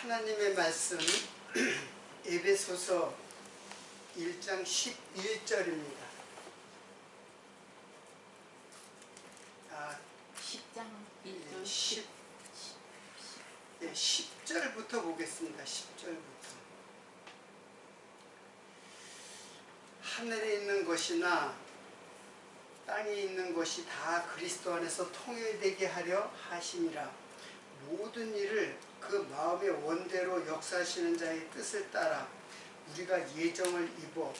하나님의 말씀 에베소서 1장 11절입니다. 10장 1절 10절부터 보겠습니다. 10절부터. 하늘에 있는 것이나 땅에 있는 것이 다 그리스도 안에서 통일되게 하려 하심이라. 모든 일을 그 마음의 원대로 역사하시는 자의 뜻을 따라 우리가 예정을 입어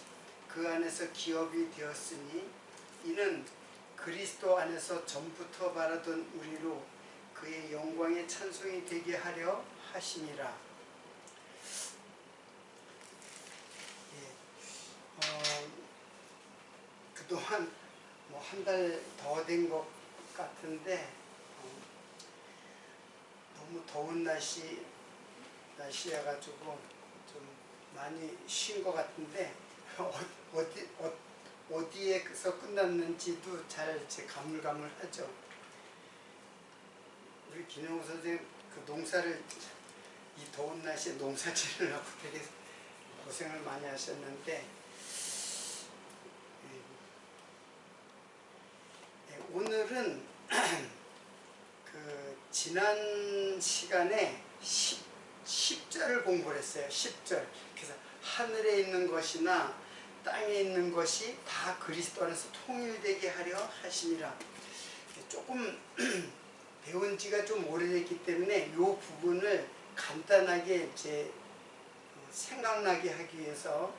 그 안에서 기업이 되었으니 이는 그리스도 안에서 전부터 바라던 우리로 그의 영광의 찬송이 되게 하려 하심이라. 그동안 한 달 더 된 것 같은데 너무 더운 날씨여가지고 좀 많이 쉰 것 같은데 어디에서 끝났는지도 잘 제 가물가물하죠. 우리 김영우 선생님 그 농사를 이 더운 날씨에 농사 지으려고 되게 고생을 많이 하셨는데 오늘은 그 지난 시간에 10절을 공부를 했어요. 10절. 그래서 하늘에 있는 것이나 땅에 있는 것이 다 그리스도 안에서 통일되게 하려 하심이라. 조금 배운 지가 좀 오래됐기 때문에 이 부분을 간단하게 이제 생각나게 하기 위해서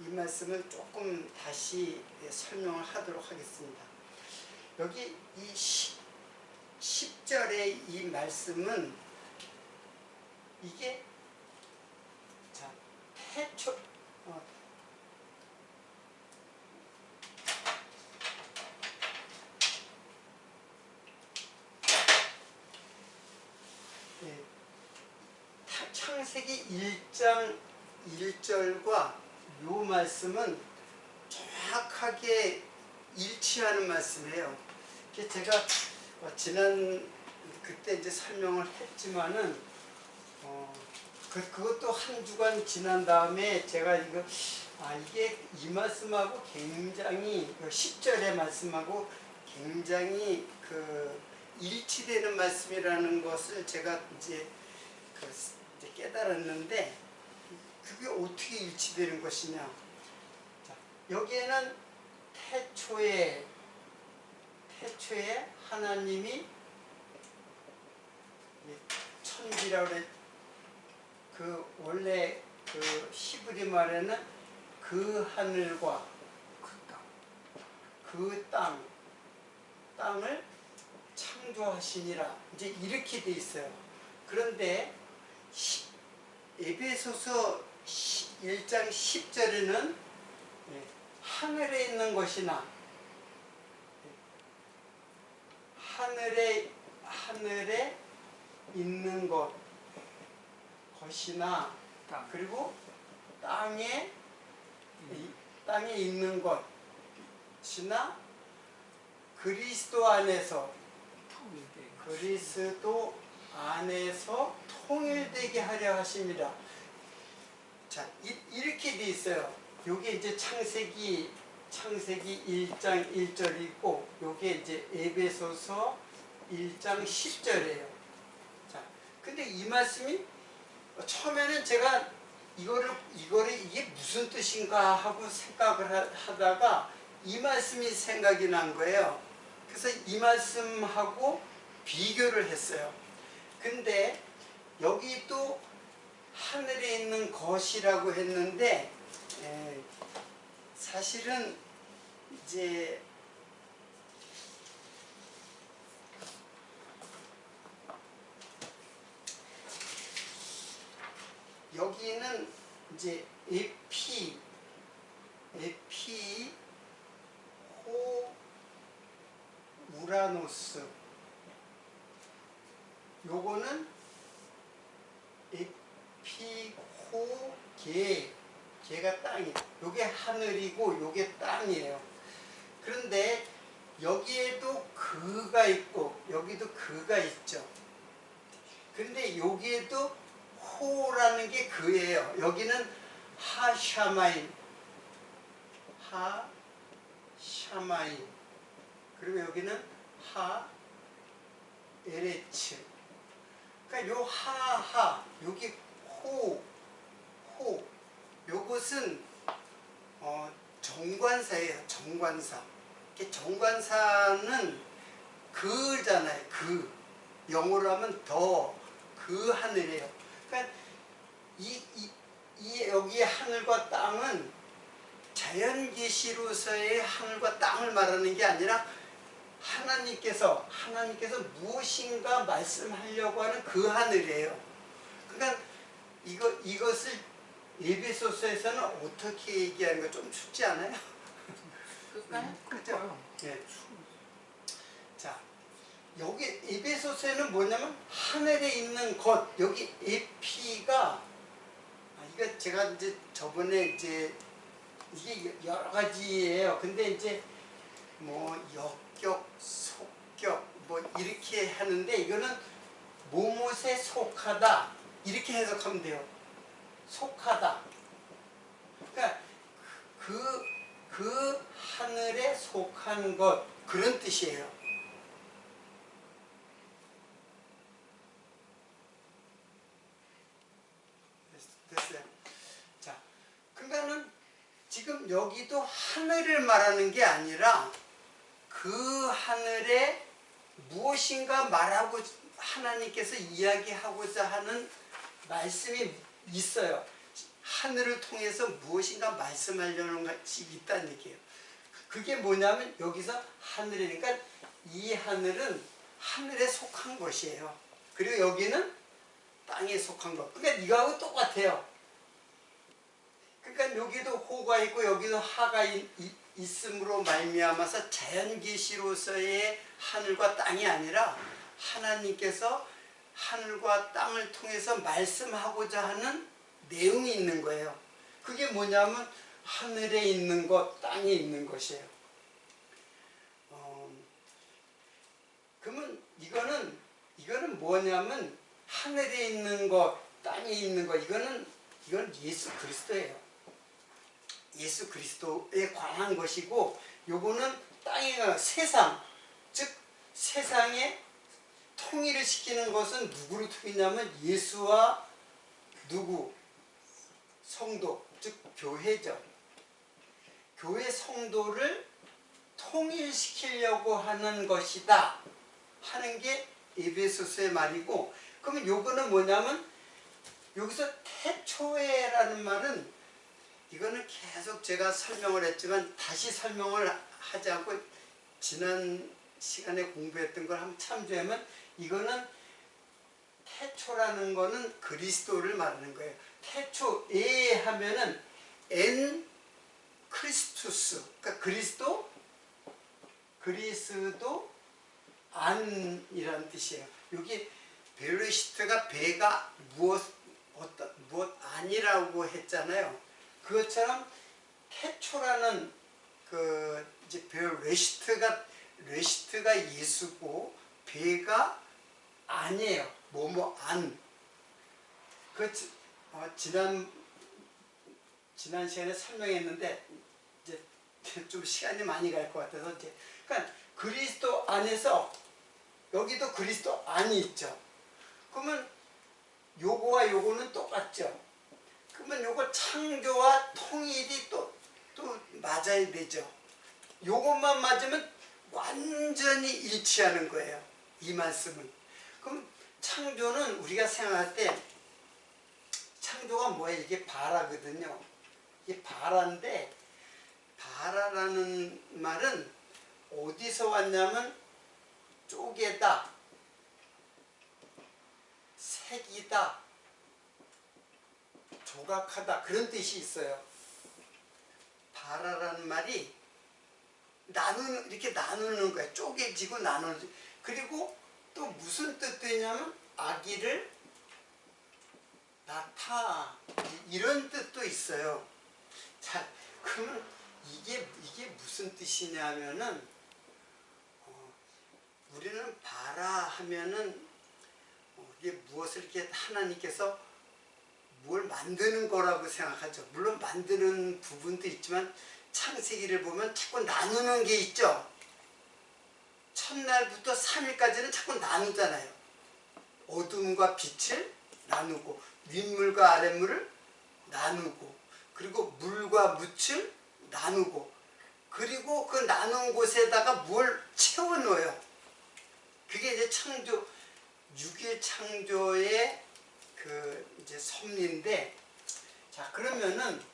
이 말씀을 조금 다시 설명을 하도록 하겠습니다. 여기 이 10절의 이 말씀은 이게 태초 창세기 1장 1절과 이 말씀은 정확하게 일치하는 말씀이에요. 제가 그때 이제 설명을 했지만은 그것도 한 주간 지난 다음에 제가 이게 이 말씀하고 굉장히 10절의 말씀하고 굉장히 일치되는 말씀이라는 것을 제가 이제 깨달았는데 그게 어떻게 일치되는 것이냐. 여기에는 태초에 하나님이 천지라고 그래. 원래 히브리 말에는 그 하늘과 그 땅을 창조하시니라. 이제 이렇게 돼 있어요. 그런데 에베소서 1장 10절에는 하늘에 있는 것이나 하늘에 있는 것이나 그리고 땅에 있는 것이나 그리스도 안에서 통일되게 하려 하십니다. 자, 이렇게 돼 있어요. 요게 이제 창세기 1장 1절이고 요게 이제 에베소서 1장 10절이에요. 자, 근데 이 말씀이 처음에는 제가 이게 무슨 뜻인가 하고 생각을 하다가 이 말씀이 생각이 난 거예요. 그래서 이 말씀하고 비교를 했어요. 근데 여기 또 하늘에 있는 것이라고 했는데 사실은 이제 여기는 이제 우라노스, 요거는 개가 땅이에요. 요게 하늘이고 요게 땅이에요. 그런데 여기에도 그가 있고 여기도 그가 있죠. 근데 여기에도 호라는 게 그예요. 여기는 하샤마임, 하샤마임. 그리고 여기는 하에레츠. 그러니까 요 하하, 여기 호, 요것은 정관사예요. 정관사. 정관사는 그잖아요. 그. 영어로 하면 그 하늘이에요. 그러니까 여기 하늘과 땅은 자연 계시로서의 하늘과 땅을 말하는 게 아니라 하나님께서 무엇인가 말씀하려고 하는 그 하늘이에요. 그러니까 이것을 에베소서에서는 어떻게 얘기하는 거 좀 춥지 않아요? 그죠? 예. 자, 여기 에베소서에는 뭐냐면 하늘에 있는 것, 여기 에피가 이거 제가 이제 저번에 이제 이게 여러 가지예요. 근데 이제 뭐 역격, 속격 뭐 이렇게 하는데 이거는 뭐뭇에 속하다 이렇게 해석하면 돼요. 속하다. 그러니까 그 하늘에 속한 것 그런 뜻이에요. 됐어요. 자, 그러니까는 지금 여기도 하늘을 말하는 게 아니라 그 하늘에 무엇인가 말하고 하나님께서 이야기하고자 하는 말씀이 있어요. 하늘을 통해서 무엇인가 말씀하려는 것이 있다는 얘기예요. 그게 뭐냐면 여기서 하늘이니까 이 하늘은 하늘에 속한 것이에요. 그리고 여기는 땅에 속한 것. 그러니까 이거하고 똑같아요. 그러니까 여기도 호가 있고 여기도 하가 있음으로 말미암아서 자연계시로서의 하늘과 땅이 아니라 하나님께서 하늘과 땅을 통해서 말씀하고자 하는 내용이 있는 거예요. 그게 뭐냐면 하늘에 있는 것, 땅에 있는 것이에요. 그러면 이거는 뭐냐면 하늘에 있는 것, 땅에 있는 것, 이건 예수 그리스도예요. 예수 그리스도에 관한 것이고, 요거는 땅에 세상, 즉 세상에 통일을 시키는 것은 누구를 통이냐면 예수와 누구? 성도, 즉 교회죠. 교회 성도를 통일시키려고 하는 것이다 하는 게 에베소서의 말이고, 그러면 요거는 뭐냐면 여기서 태초에라는 말은 이거는 계속 제가 설명을 했지만 다시 설명을 하지 않고 지난 시간에 공부했던 걸 한번 참조하면 이거는 태초라는 거는 그리스도를 말하는 거예요. 태초에 하면은 엔 크리스투스, 그러니까 그리스도 안이라는 뜻이에요. 여기 베르시트가 배가 무엇 아니라고 했잖아요. 그것처럼 태초라는 이제 레시트가 예수고 배가 아니에요. 안. 지난 시간에 설명했는데 이제 좀 시간이 많이 갈 것 같아서 이제 그러니까 그리스도 안에서 여기도 그리스도 안이 있죠. 그러면 요거와 요거는 똑같죠. 그러면 요거 창조와 통일이 또 맞아야 되죠. 요것만 맞으면 완전히 일치하는 거예요. 이 말씀은. 그럼 창조는 우리가 생각할 때 창조가 뭐예요? 이게 바라거든요. 이게 바라인데 바라라는 말은 어디서 왔냐면 쪼개다, 색이다, 조각하다 그런 뜻이 있어요. 바라라는 말이 이렇게 나누는 거예요. 쪼개지고 나누는. 그리고 또 무슨 뜻도 있냐면 아기를 낳다 이런 뜻도 있어요. 자, 그러면 이게 무슨 뜻이냐면은 우리는 바라 하면은 이게 무엇을 이렇게 하나님께서 뭘 만드는 거라고 생각하죠. 물론 만드는 부분도 있지만 창세기를 보면 자꾸 나누는 게 있죠. 첫날부터 3일까지는 자꾸 나누잖아요. 어둠과 빛을 나누고 윗물과 아랫물을 나누고 그리고 물과 묻을 나누고 그리고 그 나눈 곳에다가 뭘 채워 넣어요. 그게 이제 창조 6일 창조의 그 이제 섭리인데, 자 그러면은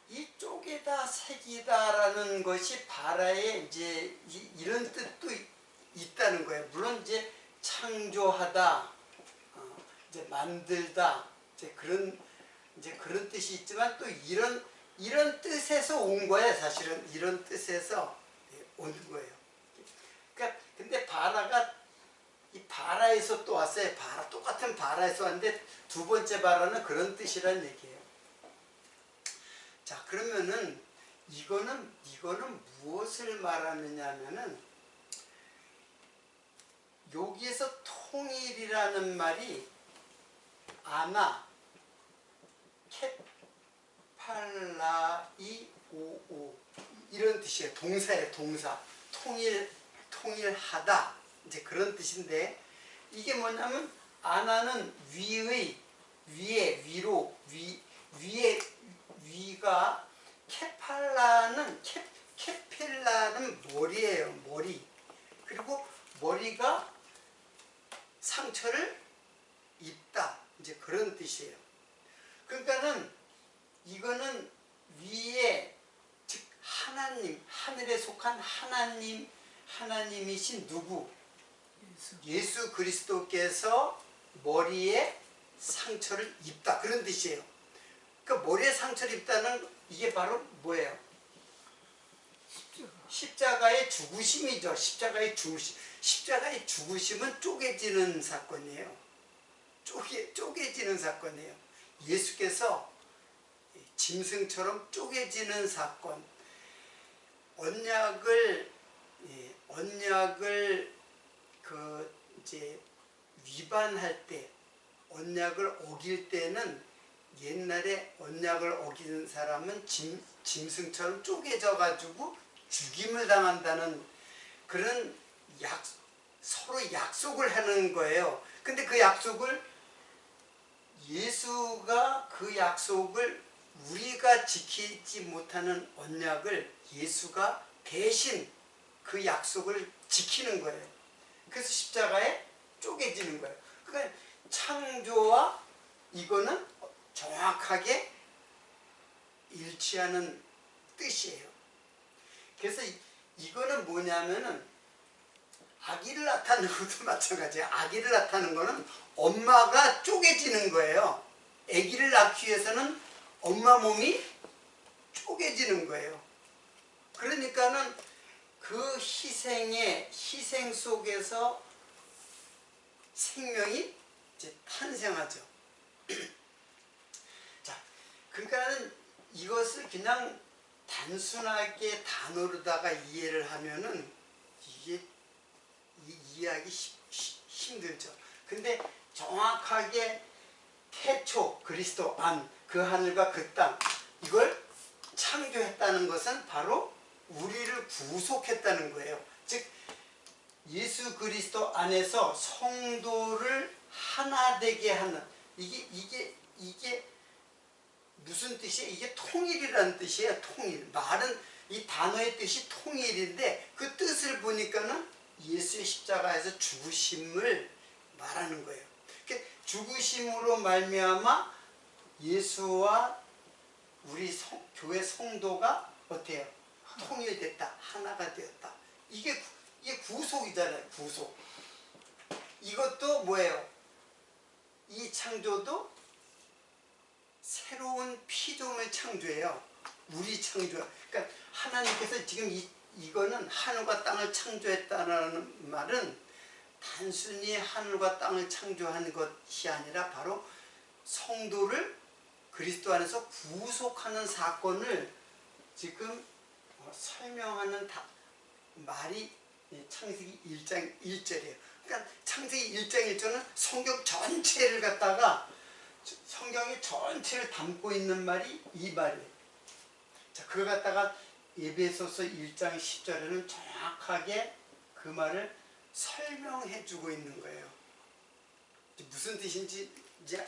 이 쪼개다 색이다라는 것이 바라의 이제 이런 뜻도 있다는 거예요. 물론 이제 창조하다, 이제 만들다, 이제 그런 뜻이 있지만 또 이런 뜻에서 온 거예요. 사실은 이런 뜻에서 온 거예요. 그러니까 근데 바라가 이 바라에서 또 왔어요. 바라 똑같은 바라에서 왔는데 두 번째 바라는 그런 뜻이란 얘기예요. 자 그러면은 이거는 무엇을 말하느냐면은 여기에서 통일이라는 말이 아나 케팔라이오오 이런 뜻이에요. 동사예요. 동사. 통일하다 이제 그런 뜻인데, 이게 뭐냐면 아나는 위의 위에 위로 위에 위가 케펠라는 머리예요. 머리. 그리고 머리가 상처를 입다 이제 그런 뜻이에요. 그러니까는 이거는 위에 즉 하나님, 하늘에 속한 하나님이신 누구? 예수 그리스도께서 머리에 상처를 입다 그런 뜻이에요. 그러니까 머리에 상처를 입다는 이게 바로 뭐예요? 십자가의 죽으심이죠. 십자가의 죽으심은 쪼개지는 사건이에요. 쪼개지는 사건이에요. 예수께서 짐승처럼 쪼개지는 사건. 언약을 그 이제 위반할 때, 언약을 어길 때는 옛날에 언약을 어기는 사람은 짐승처럼 쪼개져 가지고 죽임을 당한다는 그런 서로 약속을 하는 거예요. 근데 그 약속을 예수가 그 약속을 우리가 지키지 못하는 언약을 예수가 대신 그 약속을 지키는 거예요. 그래서 십자가에 쪼개지는 거예요. 그러니까 창조와 이거는 정확하게 일치하는 뜻이에요. 그래서 이거는 뭐냐면은 아기를 낳다는 것도 마찬가지예요. 아기를 낳다는 거는 엄마가 쪼개지는 거예요. 아기를 낳기 위해서는 엄마 몸이 쪼개지는 거예요. 그러니까는 그 희생 속에서 생명이 이제 탄생하죠. 자, 그러니까는 이것을 그냥 단순하게 단어로다가 이해를 하면은 이게 이해하기 힘들죠. 근데 정확하게 태초 그리스도 안, 그 하늘과 그 땅, 이걸 창조했다는 것은 바로 우리를 구속했다는 거예요. 즉 예수 그리스도 안에서 성도를 하나 되게 하는, 이게 무슨 뜻이에요? 이게 통일이라는 뜻이에요. 통일. 말은 이 단어의 뜻이 통일인데 그 뜻을 보니까는 예수의 십자가에서 죽으심을 말하는 거예요. 죽으심으로 말미암아 예수와 우리 교회 성도가 어때요? 통일됐다. 하나가 되었다. 이게 구속이잖아요. 구속. 이것도 뭐예요? 이 창조도 새로운 피조물 창조예요. 우리 창조. 그러니까 하나님께서 지금 이거는 하늘과 땅을 창조했다는 말은 단순히 하늘과 땅을 창조한 것이 아니라 바로 성도를 그리스도 안에서 구속하는 사건을 지금 설명하는 말이 창세기 1장 1절이에요. 그러니까 그러니까 창세기 1장 1절은 성경 전체를 갖다가 성경이 전체를 담고 있는 말이 이 말이에요. 자, 그걸 갖다가 에베소서 1장 10절에는 정확하게 그 말을 설명해 주고 있는 거예요. 무슨 뜻인지 이제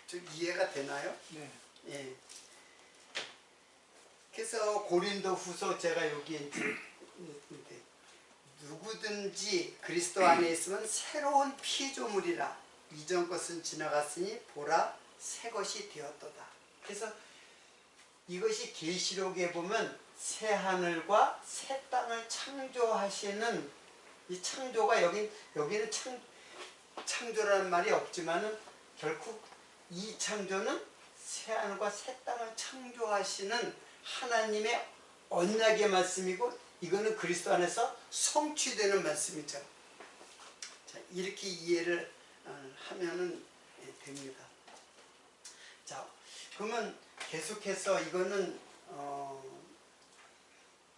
좀 이해가 되나요? 네. 예. 그래서 고린도 후서 제가 여기에 이제 누구든지 그리스도 안에 있으면 새로운 피조물이라 이전 것은 지나갔으니 보라 새 것이 되었도다. 그래서 이것이 계시록에 보면 새 하늘과 새 땅을 창조하시는 이 창조가 여기는 창조라는 말이 없지만은 결국 이 창조는 새 하늘과 새 땅을 창조하시는 하나님의 언약의 말씀이고 이거는 그리스도 안에서 성취되는 말씀이죠. 자, 이렇게 이해를 하면은 됩니다. 자, 그러면 계속해서 이거는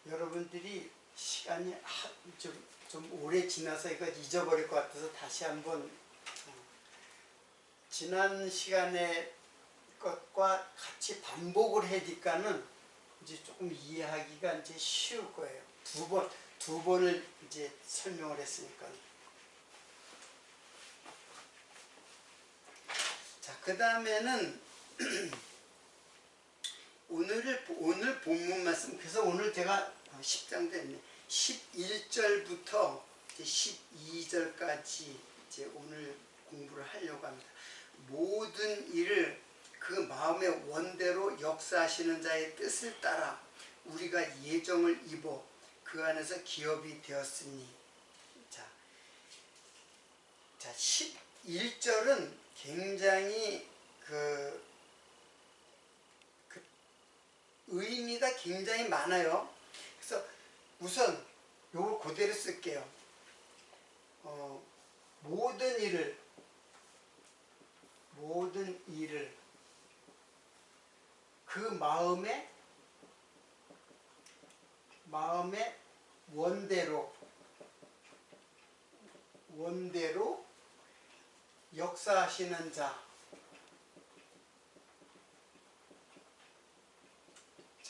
여러분들이 시간이 좀 오래 지나서 이거 잊어버릴 것 같아서 다시 한번 지난 시간의 것과 같이 반복을 해니까는 이제 조금 이해하기가 이제 쉬울 거예요. 두 번을 이제 설명을 했으니까. 자, 그 다음에는 오늘 본문 말씀, 그래서 오늘 제가 10장 됐네. 11절부터 이제 12절까지 이제 오늘 공부를 하려고 합니다. 모든 일을 그 마음의 원대로 역사하시는 자의 뜻을 따라 우리가 예정을 입어 그 안에서 기업이 되었으니. 자 11절은 굉장히 그 의미가 굉장히 많아요. 그래서 우선 요걸 그대로 쓸게요. 모든 일을 그 마음의 원대로 역사하시는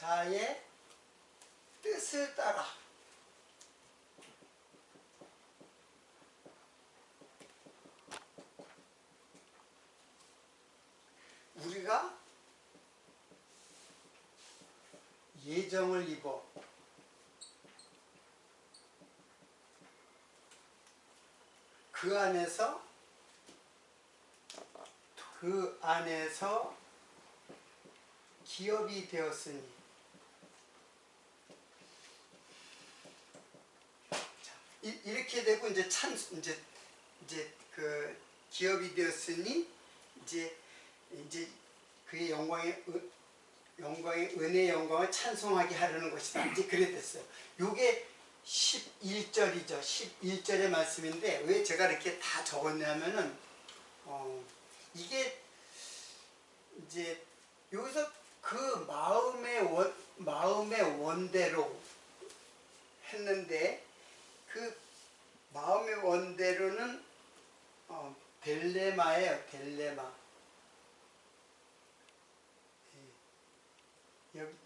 자의 뜻을 따라 우리가 예정을 입어 그 안에서 기업이 되었으니. 자, 이렇게 되고 이제 이제 그 기업이 되었으니 이제 그의 영광의 은혜의 영광을 찬송하게 하려는 것이다. 이제 그래 됐어요. 요게 11절이죠. 11절의 말씀인데 왜 제가 이렇게 다 적었냐면은 이게 이제 여기서 그 마음의 원대로 했는데 그 마음의 원대로는 델레마예요.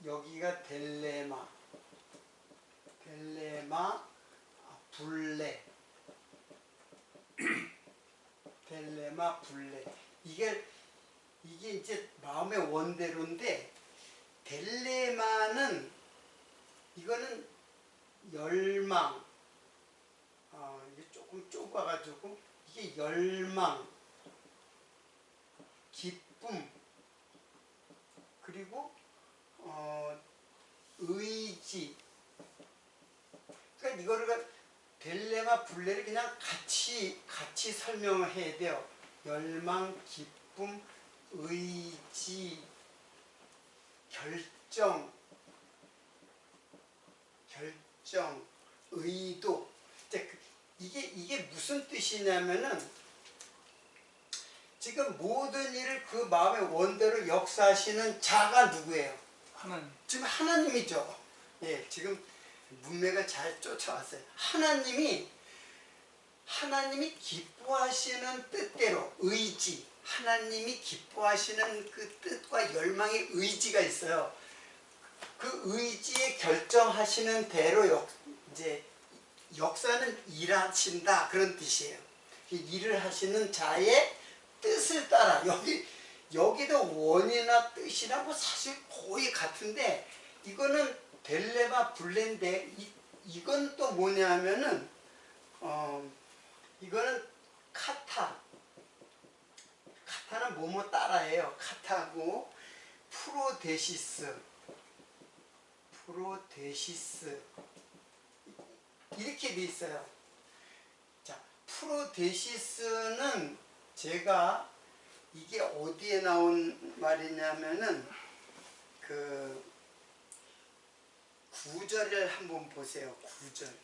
여기가 델레마 불레 델레마 불레 이게 이제 마음의 원대로인데 델레마는 이거는 열망 이게 조금 좁아가지고 이게 열망 기쁨 그리고 의지. 그러니까 이거를 델레마 불레를 그냥 같이 설명을 해야 돼요. 열망, 기쁨, 의지, 결정, 의도. 이게 무슨 뜻이냐면은 지금 모든 일을 그 마음의 원대로 역사하시는 자가 누구예요? 하나님. 지금 하나님이죠. 예, 지금 문맥을 잘 쫓아왔어요. 하나님이 하나님이 기뻐하시는 뜻대로 의지, 하나님이 기뻐하시는 그 뜻과 열망의 의지가 있어요. 그 의지에 결정하시는 대로 이제 역사는 일하신다 그런 뜻이에요. 일을 하시는 자의 뜻을 따라 여기도 원이나 뜻이나 뭐 사실 거의 같은데 이거는 벨레마 블렌데 이건 또 뭐냐면은 이거는 카타는 뭐뭐 따라해요. 카타고 프로데시스 이렇게 돼 있어요. 자, 프로데시스는 제가 이게 어디에 나온 말이냐면은 그 구절을 한번 보세요. 구절.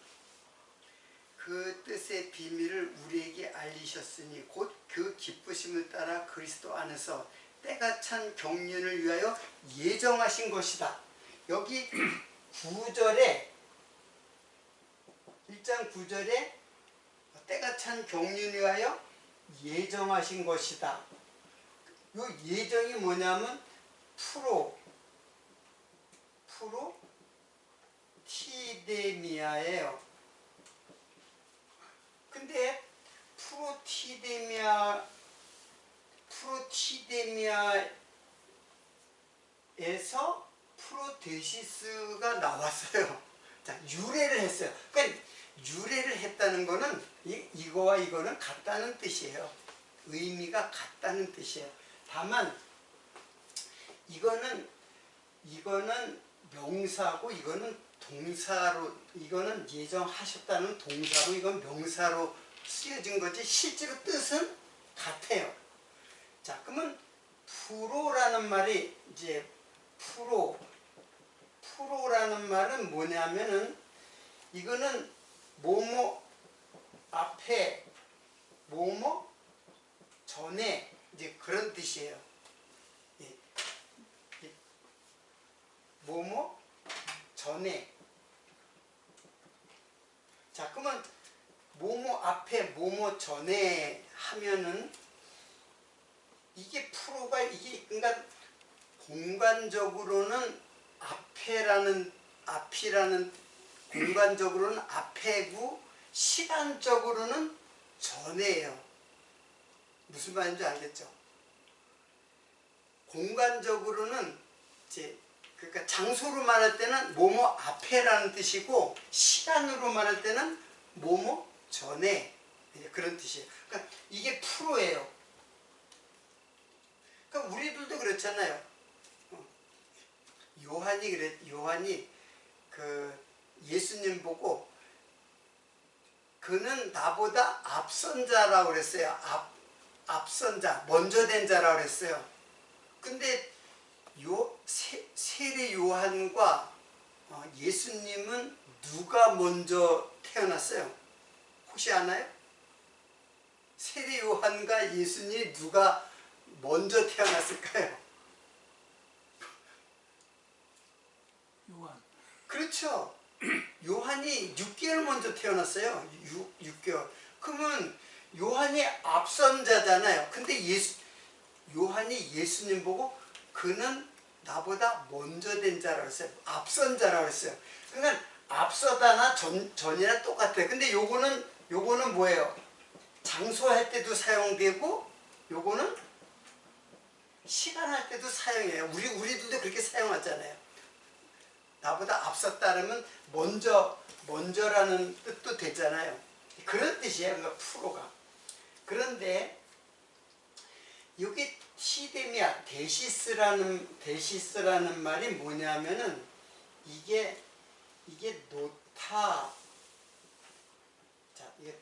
그 뜻의 비밀을 우리에게 알리셨으니 곧 그 기쁘심을 따라 그리스도 안에서 때가 찬 경륜을 위하여 예정하신 것이다. 여기 9절에 1장 9절에 때가 찬 경륜을 위하여 예정하신 것이다. 이 예정이 뭐냐면 티데미아예요. 근데 프로티데미아에서 프로데시스가 나왔어요. 자, 유래를 했어요. 그러니까 유래를 했다는 거는 이거와 이거는 같다는 뜻이에요. 의미가 같다는 뜻이에요. 다만 이거는 명사고 이거는 동사로, 이거는 예정하셨다는 동사로, 이건 명사로 쓰여진 거지 실제로 뜻은 같아요. 자, 그러면 프로라는 말이 이제 프로라는 말은 뭐냐면은 이거는 뭐뭐 앞에 뭐뭐 전에 이제 그런 뜻이에요. 뭐뭐 전에. 자, 그러면 뭐뭐 앞에 뭐뭐 전에 하면은 이게 프로가 그러니까 공간적으로는 앞이라는 공간적으로는 앞에고 시간적으로는 전에예요. 무슨 말인지 알겠죠? 공간적으로는 이제 그러니까 장소로 말할 때는 뭐뭐 앞에라는 뜻이고 시간으로 말할 때는 뭐뭐 전에 그런 뜻이에요. 그러니까 이게 프로예요. 그러니까 우리들도 그렇잖아요. 요한이 그 예수님 보고 그는 나보다 앞선 자라고 그랬어요. 앞선 자, 먼저 된 자라고 그랬어요. 근데 세례 요한과 예수님은 누가 먼저 태어났어요? 혹시 아나요? 세례 요한과 예수님이 누가 먼저 태어났을까요? 요한. 그렇죠. 요한이 6개월 먼저 태어났어요. 6개월. 그러면 요한이 앞선 자잖아요. 근데 요한이 예수님 보고 그는 나보다 먼저 된 자라고 했어요. 앞선 자라고 했어요. 그러니까 앞서다나 전이나 똑같아요. 근데 요거는 뭐예요? 장소할 때도 사용되고 요거는 시간할 때도 사용해요. 우리들도 그렇게 사용하잖아요. 나보다 앞섰다면 먼저라는 뜻도 되잖아요. 그런 뜻이에요. 그러니까 프로가. 그런데 여기 티데미아 데시스라는 말이 뭐냐면은 이게 노타. 자, 이게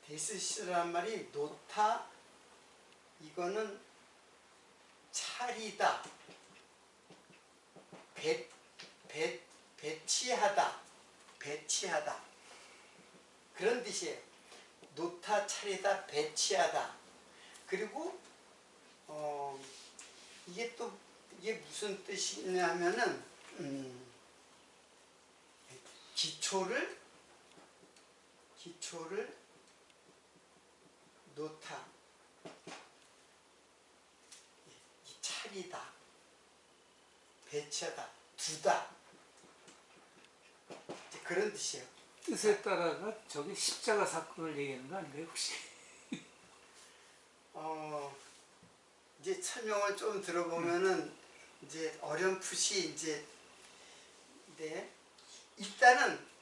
데시스라는 말이 노타. 이거는 차리다. 배치하다 그런 뜻이에요. 놓다, 차리다, 배치하다. 그리고 이게 무슨 뜻이냐면은 기초를 기초를 놓다, 차리다, 배치하다, 두다, 이제 그런 뜻이에요. 뜻에 따라가 저게 십자가 사건을 얘기하는 거 아닌가요 혹시? 이제 설명을 좀 들어보면은 이제 어렴풋이 이제 네, 일단은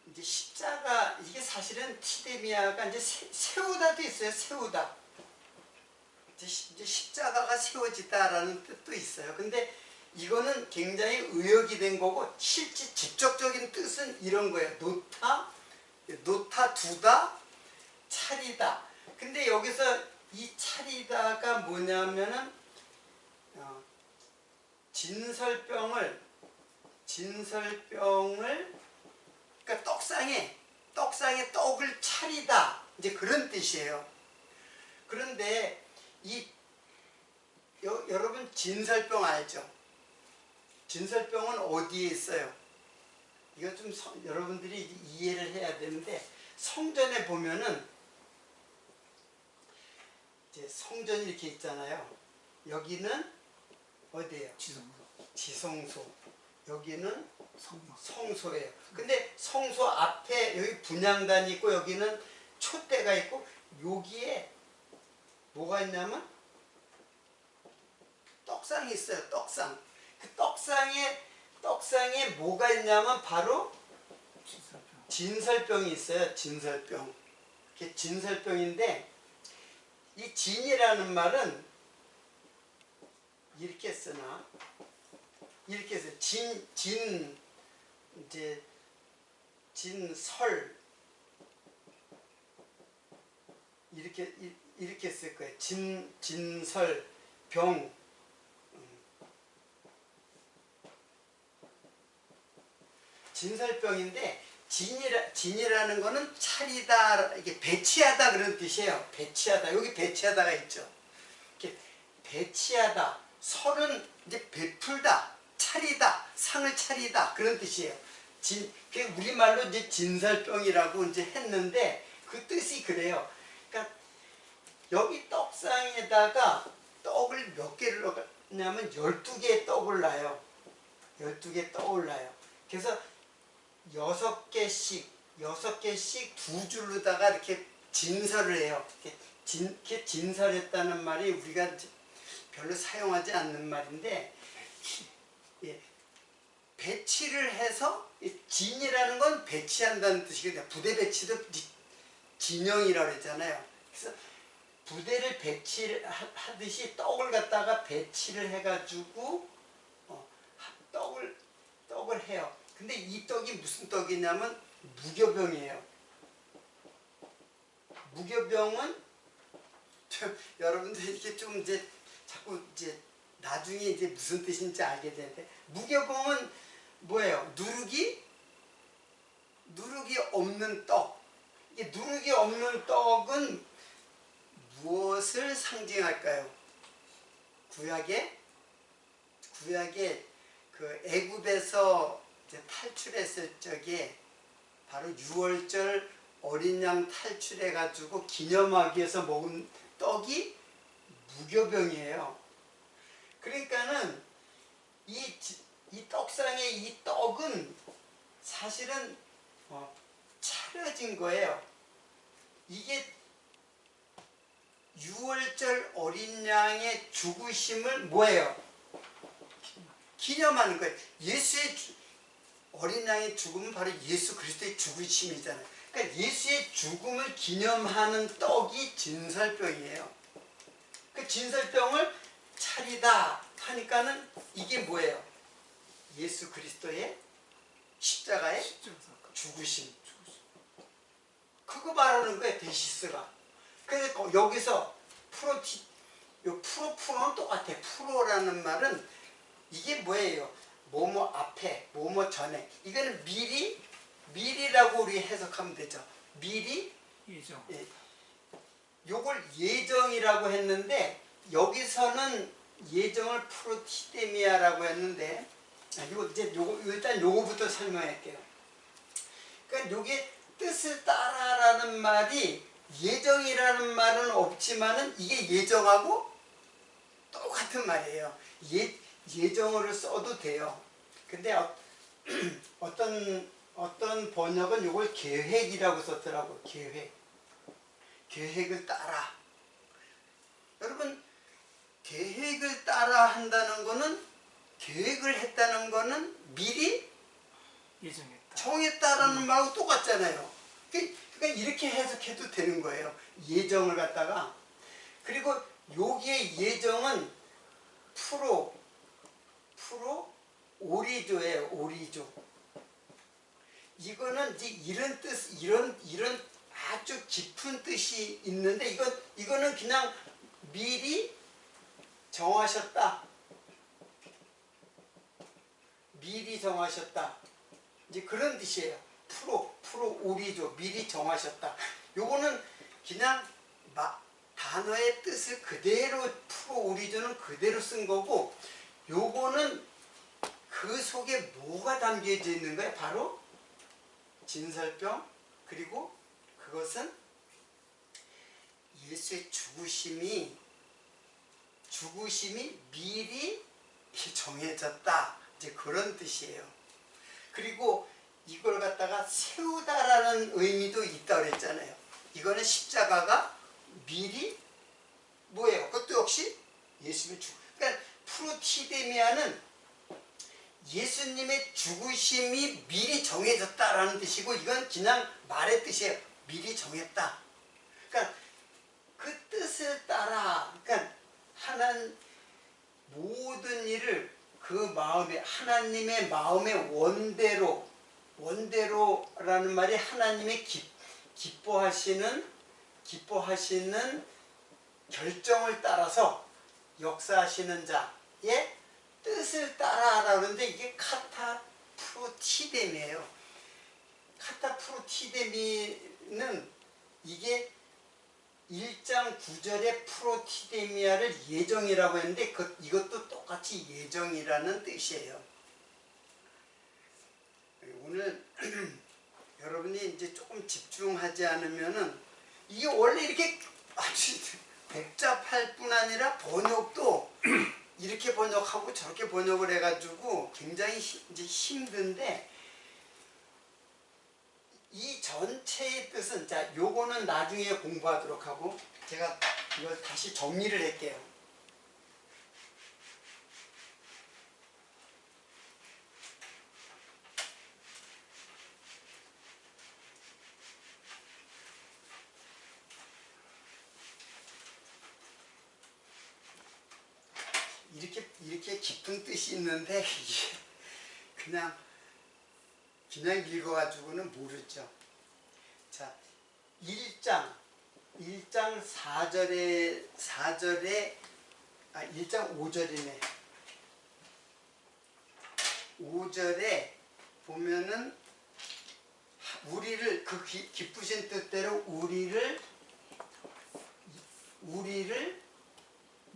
이제 십자가 이게 사실은 티데미아가 이제 세우다도 있어요. 세우다. 이제 십자가가 세워지다라는 뜻도 있어요. 근데 이거는 굉장히 의역이 된 거고 실제 직접적인 뜻은 이런 거예요. 놓다, 두다, 차리다. 근데 여기서 이 차리다가 뭐냐면은 진설병을 그러니까 떡상에 떡을 차리다, 이제 그런 뜻이에요. 그런데 여러분 진설병 알죠? 진설병은 어디에 있어요? 이거 좀 여러분들이 이해를 해야 되는데, 성전에 보면은 이제 성전이 이렇게 있잖아요. 여기는 어디예요? 지성소. 여기는 성소예요. 근데 성소 앞에 여기 분향단이 있고 여기는 촛대가 있고, 여기에 뭐가 있냐면 떡상이 있어요. 떡상. 그 떡상에 뭐가 있냐면 바로 진설병이 있어요. 진설병. 이게 진설병인데, 이 진이라는 말은 이렇게 쓰나? 이렇게 써요. 이제 진설 이렇게 쓸 거예요. 진설 병. 진설병인데, 진이라는 거는 차리다, 이게 배치하다 그런 뜻이에요. 배치하다. 여기 배치하다가 있죠. 이렇게 배치하다. 설은 이제 베풀다, 차리다, 상을 차리다, 그런 뜻이에요. 우리말로 이제 진설병이라고 이제 했는데 그 뜻이 그래요. 그러니까 여기 떡상에다가 떡을 몇 개를 넣냐면 12개의 떡을 놔요. 12개의 떡을 놔요. 그래서 6개씩 두 줄로다가 이렇게 진설을 해요. 이렇게 진설했다는 말이 우리가 별로 사용하지 않는 말인데, 배치를 해서, 진이라는 건 배치한다는 뜻이거든요. 부대 배치도 진영이라고 했잖아요. 그래서 부대를 배치하듯이 떡을 갖다가 배치를 해가지고 떡을 해요. 근데 이 떡이 무슨 떡이냐면 무교병이에요. 무교병은 여러분들 이렇게 좀 이제 자꾸 이제 나중에 이제 무슨 뜻인지 알게 되는데, 무교병은 뭐예요? 누룩이 없는 떡. 이 누룩이 없는 떡은 무엇을 상징할까요? 구약의 그 애굽에서 탈출했을 적에 바로 6월절 어린 양 탈출해가지고 기념하기 위해서 먹은 떡이 무교병이에요. 그러니까는 이 떡상의 이 떡은 사실은 차려진 거예요. 이게 6월절 어린 양의 죽으심을 뭐예요? 기념하는 거예요. 어린 양의 죽음은 바로 예수 그리스도의 죽으심이잖아요. 그러니까 예수의 죽음을 기념하는 떡이 진설병이에요. 그 진설병을 차리다 하니까는 이게 뭐예요? 예수 그리스도의 십자가의 죽으심. 그거 말하는 거예요. 데시스가. 그래서 여기서 프로는 똑같아요. 프로라는 말은 이게 뭐예요? 뭐뭐 앞에, 뭐뭐 전에. 이거는 미리라고 우리 해석하면 되죠. 미리 예정. 요걸 예정이라고 했는데, 여기서는 예정을 프로티데미아라고 했는데, 일단 요거부터 설명할게요. 그러니까 요게 뜻을 따라라 따라라는 말이 예정이라는 말은 없지만은 이게 예정하고 똑같은 말이에요. 예정어를 써도 돼요. 근데 어떤 번역은 이걸 계획이라고 썼더라고. 계획을 따라. 여러분, 계획을 따라 한다는 거는, 계획을 했다는 거는 미리 예정했다. 정했다라는 말하고 똑같잖아요. 그러니까 이렇게 해석해도 되는 거예요. 예정을 갖다가. 그리고 여기에 예정은 프로 오리조예요. 오리조. 이거는 이제 이런 뜻, 이런 아주 깊은 뜻이 있는데, 이거는 그냥 미리 정하셨다. 미리 정하셨다. 이제 그런 뜻이에요. 프로 오리조, 미리 정하셨다. 요거는 그냥 단어의 뜻을 그대로, 프로 오리조는 그대로 쓴 거고, 요거는 그 속에 뭐가 담겨져 있는 거예요? 바로 진설병, 그리고 그것은 예수의 죽으심이 미리 정해졌다. 이제 그런 뜻이에요. 그리고 이걸 갖다가 세우다라는 의미도 있다 그랬잖아요. 이거는 십자가가 미리 뭐예요? 그것도 역시 예수님의 그러니까 프로티데미아는 예수님의 죽으심이 미리 정해졌다라는 뜻이고, 이건 그냥 말의 뜻이에요. 미리 정했다. 그러니까 그 뜻을 따라, 그러니까 모든 일을 그 마음에, 하나님의 마음의 원대로라는 말이 하나님의 기뻐하시는 결정을 따라서 역사하시는 자의 뜻을 따라하라 그러는데, 이게 카타프로티데미예요. 카타프로티데미는 이게 1장 9절의 프로티데미아를 예정이라고 했는데, 이것도 똑같이 예정이라는 뜻이에요. 오늘 여러분이 이제 조금 집중하지 않으면은, 이게 원래 이렇게 아주 복잡할 뿐 아니라 번역도 이렇게 번역하고 저렇게 번역을 해가지고 굉장히 이제 힘든데, 이 전체의 뜻은, 자, 요거는 나중에 공부하도록 하고, 제가 이걸 다시 정리를 할게요. 이렇게 깊은 뜻이 있는데, 이게 그냥 읽어가지고는 모르죠. 자, 1장 4절에 1장 5절이네. 5절에 보면은 우리를 그 기쁘신 뜻대로 우리를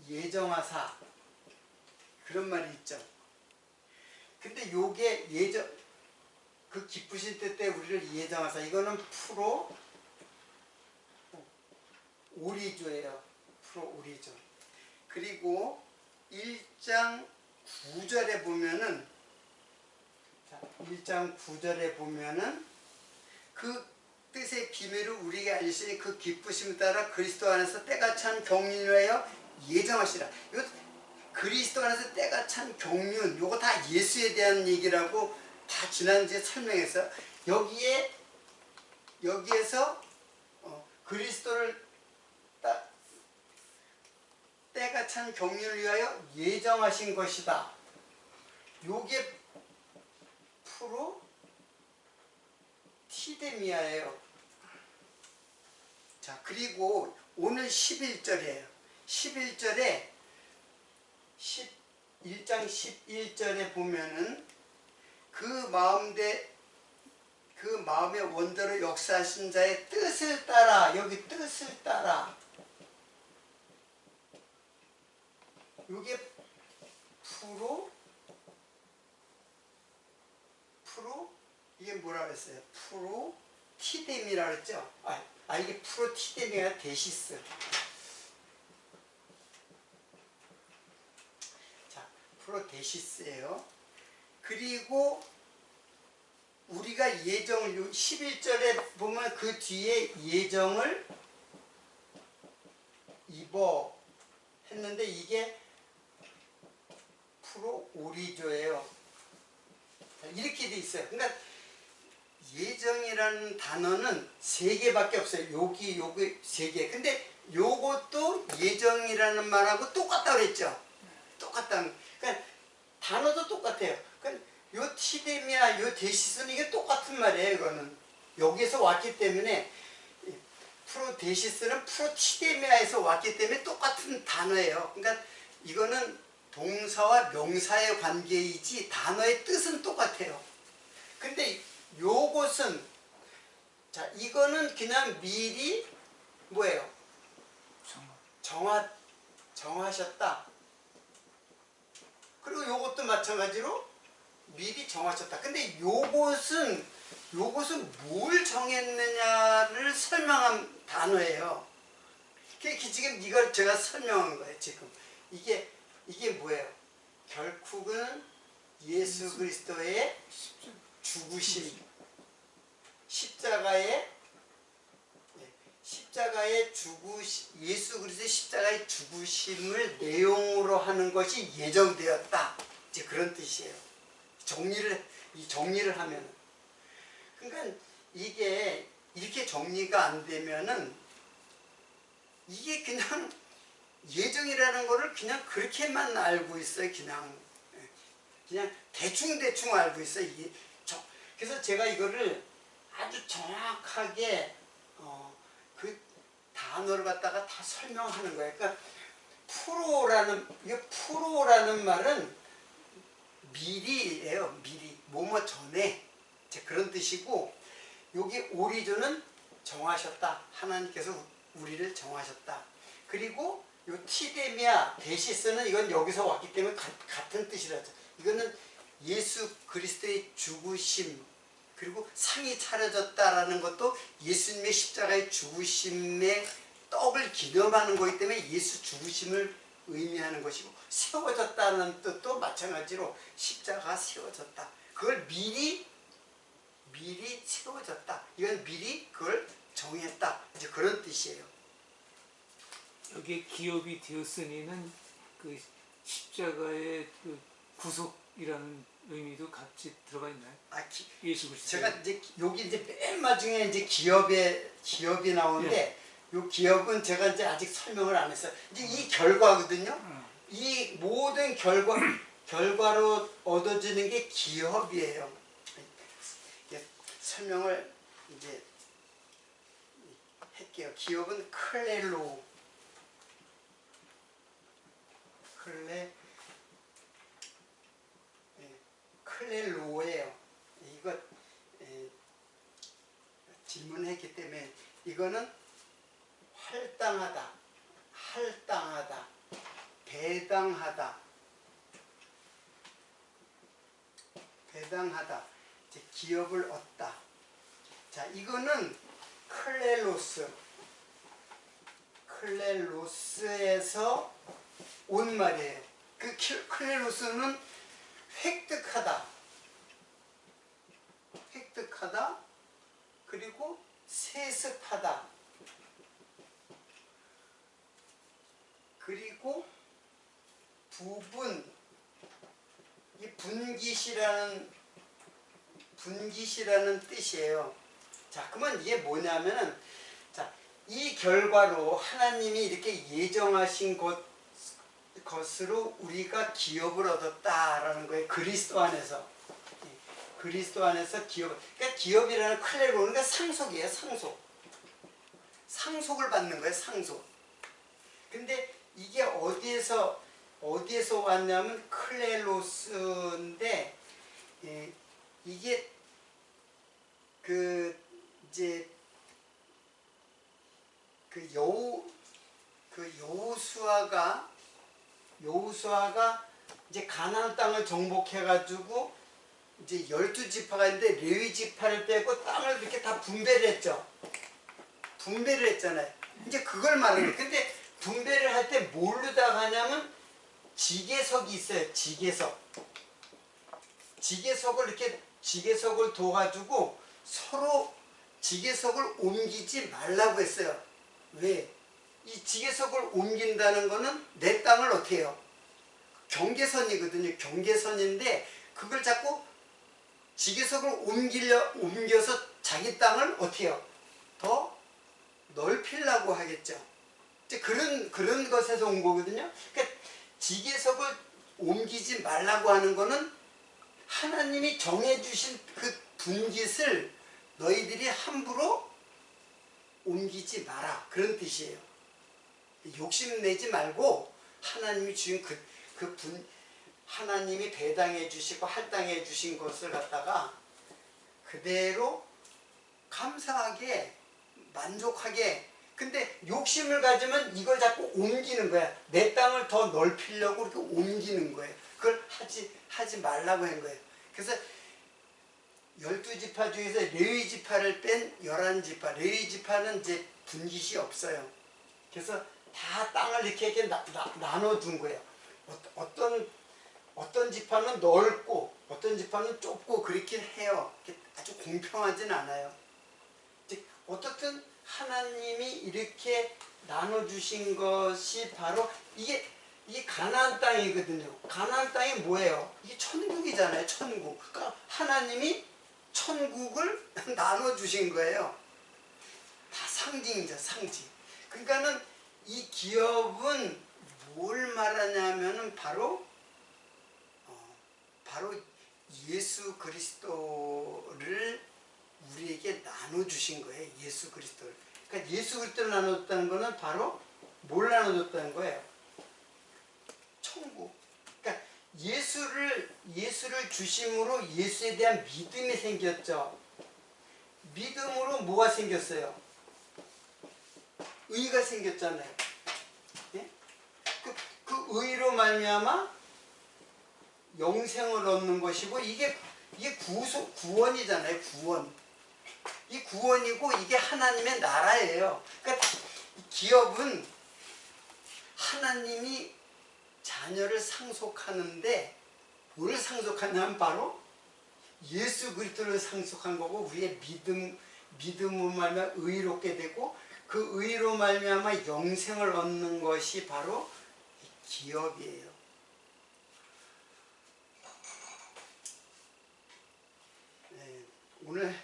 예정하사, 그런 말이 있죠. 근데 요게 그 기쁘신 뜻대로 우리를 예정하사, 이거는 프로 오리조예요. 프로 오리조. 그리고 1장 9절에 보면은, 자, 1장 9절에 보면은 그 뜻의 비밀을 우리가 알리시니 그 기쁘심을 따라 그리스도 안에서 때가 찬 경륜을 하여 예정하시라. 이거 그리스도 안에서 때가 찬 경륜, 요거 다 예수에 대한 얘기라고 다 지난주에 설명했어요. 여기에서 그리스도를 때가 찬 경륜을 위하여 예정하신 것이다. 요게 프로 티데미아예요. 자, 그리고 오늘 11절이에요. 11절에 1장 11절에 보면은 그 마음의 원대로 역사하신 자의 뜻을 따라, 여기 뜻을 따라, 요게 프로 이게 뭐라 그랬어요? 프로 프로티뎀이라 그랬죠? 이게 프로티뎀이 아니라 데시스. 자, 프로데시스예요. 그리고 우리가 예정을 11절에 보면 그 뒤에 예정을 입어 했는데 이게 프로오리조예요. 이렇게 돼 있어요. 그러니까 예정이라는 단어는 세 개밖에 없어요. 여기 세 개. 근데 요것도 예정이라는 말하고 똑같다고 그랬죠. 똑같다는. 그러니까 단어도 똑같아요. 그러니까 요 티데미아, 요 데시스는 이게 똑같은 말이에요. 이거는 여기서 왔기 때문에 프로데시스는 프로티데미아에서 왔기 때문에 똑같은 단어예요. 그러니까 이거는 동사와 명사의 관계이지 단어의 뜻은 똑같아요. 근데 요것은 자 이거는 그냥 미리 뭐예요? 정하셨다. 그리고 요것도 마찬가지로 미리 정하셨다. 근데 요것은 뭘 정했느냐를 설명한 단어예요. 지금 이걸 제가 설명한 거예요. 지금 이게 뭐예요? 결국은 예수 그리스도의 죽으심, 예수 그리스도의 십자가의 죽으심을 내용으로 하는 것이 예정되었다. 이제 그런 뜻이에요. 정리를 하면. 그러니까 이게 이렇게 정리가 안 되면은 이게 그냥 예정이라는 거를 그냥 그렇게만 알고 있어요. 그냥 대충 알고 있어요. 그래서 제가 이거를 아주 정확하게 그 단어를 갖다가 다 설명하는 거예요. 그러니까 프로라는 말은 미리예요. 미리 뭐뭐 전에 그런 뜻이고 여기 오리조는 정하셨다. 하나님께서 우리를 정하셨다. 그리고 요 티데미아 데시스는 이건 여기서 왔기 때문에 같은 뜻이라죠. 이거는 예수 그리스도의 죽으심 그리고 상이 차려졌다라는 것도 예수님의 십자가의 죽으심의 떡을 기념하는 거기 때문에 예수 죽으심을 의미하는 것이고 세워졌다는 뜻도 마찬가지로 십자가가 세워졌다. 그걸 미리 세워졌다. 이건 미리 그걸 정했다. 이제 그런 뜻이에요. 여기에 기업이 되었으니는 그 십자가의 그 구속이라는 의미도 같이 들어가 있나요? 예수 그리스도. 제가 이제 여기 이제 맨 마지막에 이제 기업이 나오는데 요 기업은 제가 이제 아직 설명을 안 했어요. 이제 이 결과거든요. 이 모든 결과로 얻어지는 게 기업이에요. 설명을 이제 할게요. 기업은 클레로예요. 이거 질문했기 때문에 이거는 할당하다, 배당하다, 이제 기업을 얻다. 자, 이거는 클레로스에서 온 말이에요. 그 클레로스는 획득하다, 그리고 세습하다, 그리고 이 분깃이라는 뜻이에요. 자, 그러면 이게 뭐냐면은, 자, 이 결과로 하나님이 이렇게 예정하신 것으로 우리가 기업을 얻었다라는 거예요. 그리스도 안에서 기업. 그러니까 기업이라는 클레로는 그러니까 상속이에요. 상속을 받는 거예요. 상속. 근데 이게 어디에서 왔냐면 클레로스인데 이게 여호수아가 이제 가나안 땅을 정복해 가지고 이제 12지파가 있는데 레위 지파를 빼고 땅을 이렇게 다 분배를 했죠. 분배를 했잖아요. 이제 그걸 말하는 거예요. 근데 분배를 할 때 뭘로다가 하냐면 지계석이 있어요. 지계석. 지계석을 이렇게 지계석을 둬가지고 서로 지계석을 옮기지 말라고 했어요. 왜? 이 지계석을 옮긴다는 거는 내 땅을 어떻게 해요? 경계선이거든요. 경계선인데 그걸 자꾸 지계석을 옮겨서 자기 땅을 어떻게 해요? 더 넓히려고 하겠죠. 이제 그런 것에서 온 거거든요. 그러니까 지계석을 옮기지 말라고 하는 거는 하나님이 정해주신 그 분깃을 너희들이 함부로 옮기지 마라. 그런 뜻이에요. 욕심내지 말고 하나님이 주신 하나님이 배당해 주시고 할당해 주신 것을 갖다가 그대로 감사하게 만족하게. 근데 욕심을 가지면 이걸 자꾸 옮기는 거야. 내 땅을 더 넓히려고 이렇게 옮기는 거예요. 그걸 하지 말라고 한 거예요. 그래서 12지파 중에서 레위 지파를 뺀 11지파. 레위 지파는 이제 분깃이 없어요. 그래서 다 땅을 이렇게 나눠둔 거예요. 어떤 지파는 넓고 어떤 지파는 좁고 그렇긴 해요. 아주 공평하진 않아요. 어떻든 하나님이 이렇게 나눠주신 것이 바로 이게 가나안 땅이거든요. 가나안 땅이 뭐예요? 이게 천국이잖아요. 천국. 그러니까 하나님이 천국을 나눠주신 거예요. 다 상징이죠. 상징. 그러니까는 이 기업은 뭘 말하냐면은 바로 예수 그리스도를 우리에게 나눠주신 거예요. 예수 그리스도를. 그러니까 예수 그리스도를 나눠줬다는 거는 바로 뭘 나눠줬다는 거예요? 천국. 그러니까 예수를 주심으로 예수에 대한 믿음이 생겼죠. 믿음으로 뭐가 생겼어요? 의가 생겼잖아요. 예? 그 의로 말미암아 영생을 얻는 것이고 이게 구원이잖아요. 구원. 이 구원이고 이게 하나님의 나라예요. 그러니까 이 기업은 하나님이 자녀를 상속하는데 뭘 상속하냐면 바로 예수 그리스도를 상속한 거고 우리의 믿음으로 말미암아 의롭게 되고 그 의로 말미암아 영생을 얻는 것이 바로 기업이에요. 네, 오늘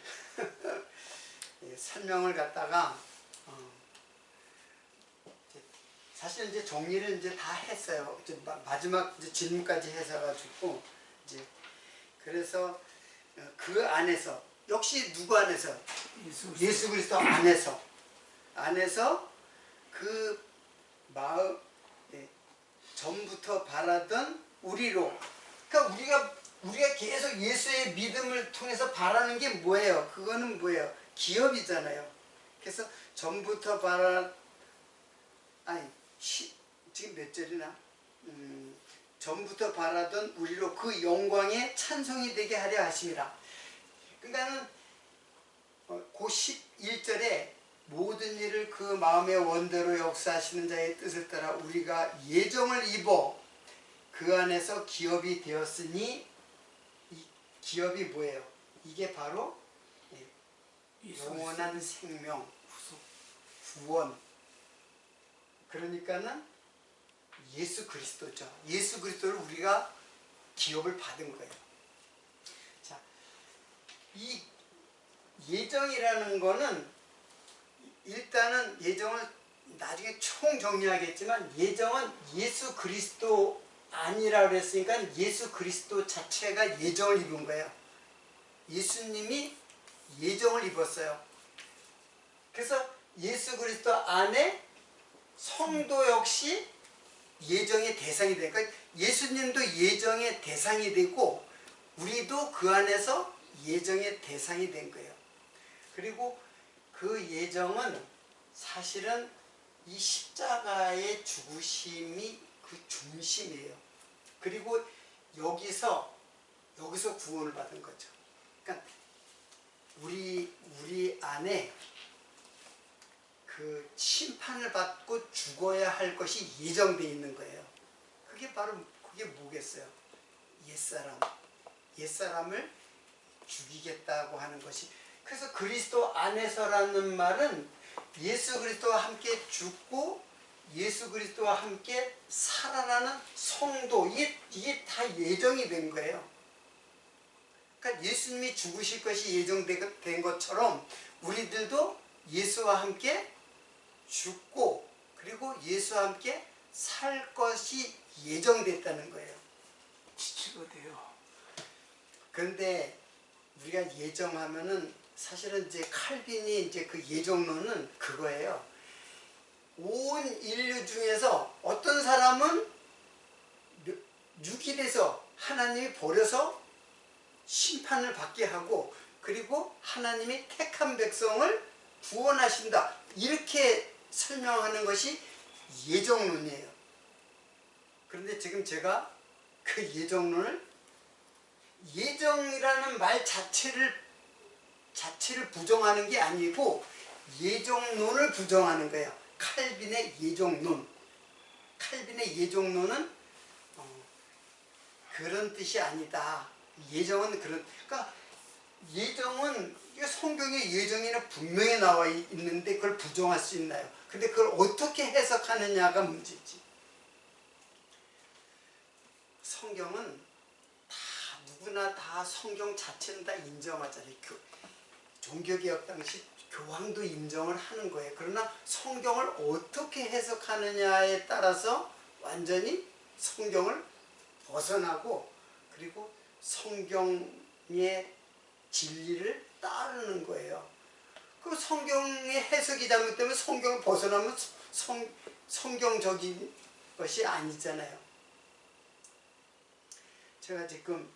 설명을 갖다가 사실 이제 정리를 이제 다 했어요. 이제 마지막 이제 질문까지 해서 가지고 이제 그래서 그 안에서 역시 누구 안에서 예수 그리스도 안에서 그 마음 전부터 바라던 우리로 그러니까 우리가 계속 예수의 믿음을 통해서 바라는 게 뭐예요? 그거는 뭐예요? 기업이잖아요. 그래서 전부터 지금 몇 절이나? 전부터 바라던 우리로 그 영광의 찬송이 되게 하려 하심이라. 그러니까는 그 11절에 모든 일을 그 마음의 원대로 역사하시는 자의 뜻을 따라 우리가 예정을 입어 그 안에서 기업이 되었으니 이 기업이 뭐예요? 이게 바로 영원한 생명, 구원. 그러니까는 예수 그리스도죠. 예수 그리스도를 우리가 기업을 받은 거예요. 자, 이 예정이라는 거는 일단은 예정을 나중에 총 정리하겠지만 예정은 예수 그리스도 아니라 그랬으니까 예수 그리스도 자체가 예정을 입은 거예요. 예수님이 예정을 입었어요. 그래서 예수 그리스도 안에 성도 역시 예정의 대상이 되니까 예수님도 예정의 대상이 되고 우리도 그 안에서 예정의 대상이 된 거예요. 그리고 그 예정은 사실은 이 십자가의 죽으심이 그 중심이에요. 그리고 여기서 여기서 구원을 받은 거죠. 그러니까 우리 안에 그 심판을 받고 죽어야 할 것이 예정되어 있는 거예요. 그게 뭐겠어요? 옛사람을 죽이겠다고 하는 것이. 그래서 그리스도 안에서라는 말은 예수 그리스도와 함께 죽고 예수 그리스도와 함께 살아나는 성도, 이게 다 예정이 된 거예요. 그러니까 예수님이 죽으실 것이 예정된 것처럼 우리들도 예수와 함께 죽고 그리고 예수와 함께 살 것이 예정됐다는 거예요. 지체가 돼요. 그런데 우리가 예정하면은 사실은 이제 칼빈이 이제 그 예정론은 그거예요. 온 인류 중에서 어떤 사람은 육일에서 하나님이 버려서 심판을 받게 하고 그리고 하나님이 택한 백성을 구원하신다. 이렇게 설명하는 것이 예정론이에요. 그런데 지금 제가 그 예정론을 예정이라는 말 자체를 부정하는 게 아니고 예정론을 부정하는 거예요. 칼빈의 예정론. 칼빈의 예정론은 그런 뜻이 아니다. 예정은 그러니까 예정은 성경에 예정에는 분명히 나와 있는데 그걸 부정할 수 있나요? 근데 그걸 어떻게 해석하느냐가 문제지. 성경은 누구나 다 성경 자체는 다 인정하잖아요. 종교개혁 당시 교황도 인정을 하는 거예요. 그러나 성경을 어떻게 해석하느냐에 따라서 완전히 성경을 벗어나고 그리고 성경의 진리를 따르는 거예요. 그 성경의 해석이 잘못되면 성경을 벗어나면 성경적인 것이 아니잖아요. 제가 지금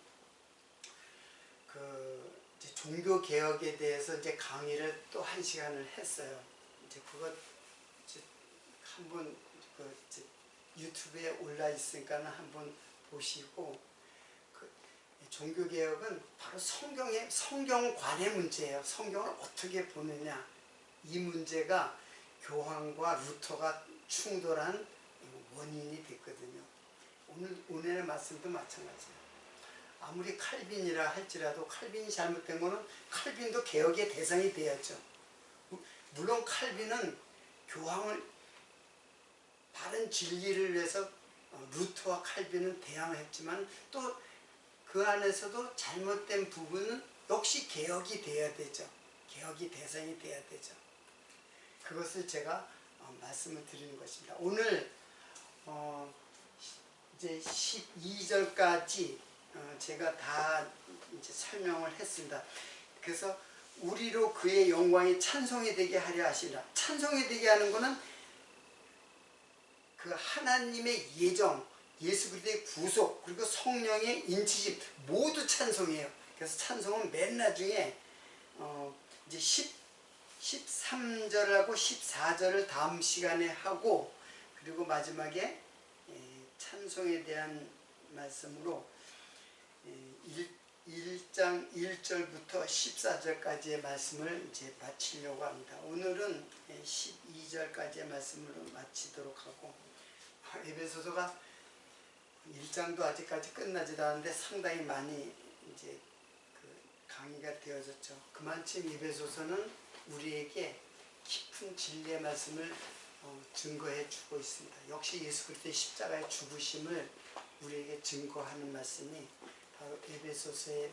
이제 종교 개혁에 대해서 이제 강의를 또 1시간을 했어요. 이제 그거 이제 한번 이제 유튜브에 올라 있으니까 한번 보시고 종교 개혁은 바로 성경관의 문제예요. 성경을 어떻게 보느냐 이 문제가 교황과 루터가 충돌한 원인이 됐거든요. 오늘의 말씀도 마찬가지예요. 아무리 칼빈이라 할지라도 칼빈이 잘못된 거는 칼빈도 개혁의 대상이 되었죠. 물론 칼빈은 교황을 바른 진리를 위해서 루터와 칼빈은 대항을 했지만 또 그 안에서도 잘못된 부분은 역시 개혁이 돼야 되죠. 개혁이 대상이 돼야 되죠. 그것을 제가 말씀을 드리는 것입니다. 오늘 이제 12절까지 제가 다 이제 설명을 했습니다. 그래서 우리로 그의 영광이 찬송이 되게 하려 하시라. 찬송이 되게 하는 것은 그 하나님의 예정, 예수 그리스도의 구속, 그리고 성령의 인치심 모두 찬송이에요. 그래서 찬송은 맨 나중에 이제 13절하고 14절을 다음 시간에 하고 그리고 마지막에 찬송에 대한 말씀으로 1장 1절부터 14절까지의 말씀을 이제 마치려고 합니다. 오늘은 12절까지의 말씀으로 마치도록 하고 에베소서가 1장도 아직까지 끝나지도 않았는데 상당히 많이 이제 강의가 되어졌죠. 그만큼 에베소서는 우리에게 깊은 진리의 말씀을 증거해 주고 있습니다. 역시 예수 그리스도의 십자가의 죽으심을 우리에게 증거하는 말씀이 바로 에베소서의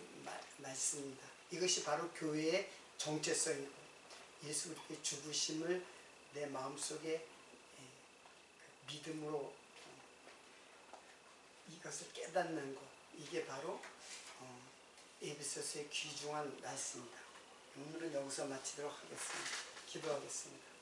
말씀입니다. 이것이 바로 교회의 정체성이고 예수 그리스도의 죽으심을 내 마음속에 믿음으로 이것을 깨닫는 것, 이게 바로 에베소서의 귀중한 말씀입니다. 오늘은 여기서 마치도록 하겠습니다. 기도하겠습니다.